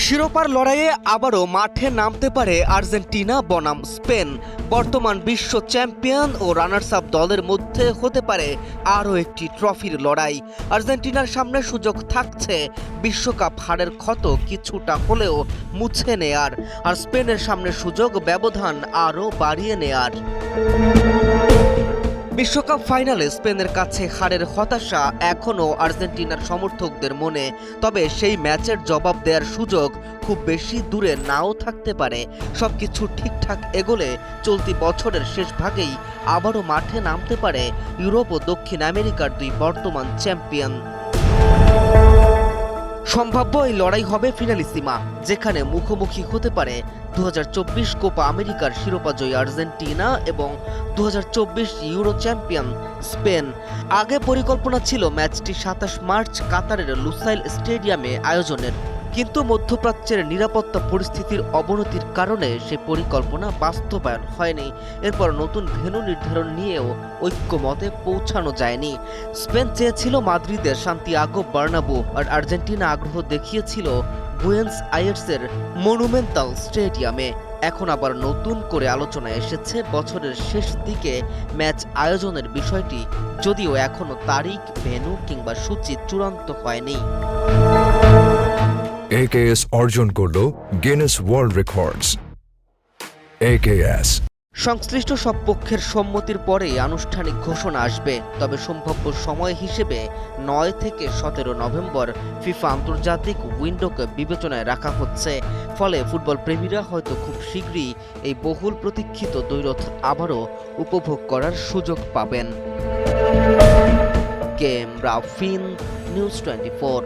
শিরোপার লড়াইয়ে আবারও মাঠে নামতে পারে আর্জেন্টিনা বনাম স্পেন। বর্তমান বিশ্ব চ্যাম্পিয়ন ও রানার্স আপ দলের মধ্যে হতে পারে আরও একটি ট্রফির লড়াই। আর্জেন্টিনার সামনে সুযোগ থাকছে বিশ্বকাপ হারের ক্ষত কিছুটা হলেও মুছে নেয়ার, আর স্পেনের সামনে সুযোগ ব্যবধান আরও বাড়িয়ে নেয়ার। বিশ্বকাপ ফাইনালে স্পেনের কাছে হারের হতাশা এখনও আর্জেন্টিনার সমর্থকদের মনে, তবে সেই ম্যাচের জবাব দেওয়ার সুযোগ খুব বেশি দূরে নাও থাকতে পারে। সবকিছু ঠিকঠাক এগোলে চলতি বছরের শেষ ভাগেই আবারও মাঠে নামতে পারে ইউরোপ ও দক্ষিণ আমেরিকার দুই বর্তমান চ্যাম্পিয়ন। সম্ভাব্য এই লড়াই হবে ফিনালিসিমা, যেখানে মুখোমুখি হতে পারে 2024 কোপা আমেরিকার শিরোপাজয়ী আর্জেন্টিনা এবং 2024 ইউরো চ্যাম্পিয়ন স্পেন। আগে পরিকল্পনা ছিল ম্যাচটি 27 মার্চ কাতারের লুসাইল স্টেডিয়ামে আয়োজনের, কিন্তু মধ্যপ্রাচ্যের নিরাপত্তা পরিস্থিতির অবনতির কারণে সে পরিকল্পনা বাস্তবায়ন হয়নি। এরপর নতুন ভেন্যু নির্ধারণ নিয়েও ঐক্যমতে পৌঁছানো যায়নি। স্পেন চেয়েছিল মাদ্রিদের সান্তিয়াগো বার্নাব্যু, আর আর্জেন্টিনা আগ্রহ দেখিয়েছিল বুয়েন্স আইরেসের মনুমেন্টাল স্টেডিয়ামে। এখন আবার নতুন করে আলোচনায় এসেছে বছরের শেষ দিকে ম্যাচ আয়োজনের বিষয়টি, যদিও এখনো তারিখ, ভেন্যু কিংবা সূচি চূড়ান্ত হয়নি। AKS অর্জন করল গিনেস ওয়ার্ল্ড রেকর্ডস। AKS সংশ্লিষ্ট সব পক্ষের সম্মতির পরেই আনুষ্ঠানিক ঘোষণা আসবে, তবে সম্ভাব্য সময় হিসেবে 9 থেকে 17 নভেম্বর ফিফা আন্তর্জাতিক উইন্ডোকে বিবেচনায় রাখা হচ্ছে। ফলে ফুটবল প্রেমীরা হয়তো খুব শীঘ্রই এই বহুল প্রতীক্ষিত দ্বৈরথ আবারও উপভোগ করার সুযোগ পাবেন। কেম রাফিন, নিউজ 24।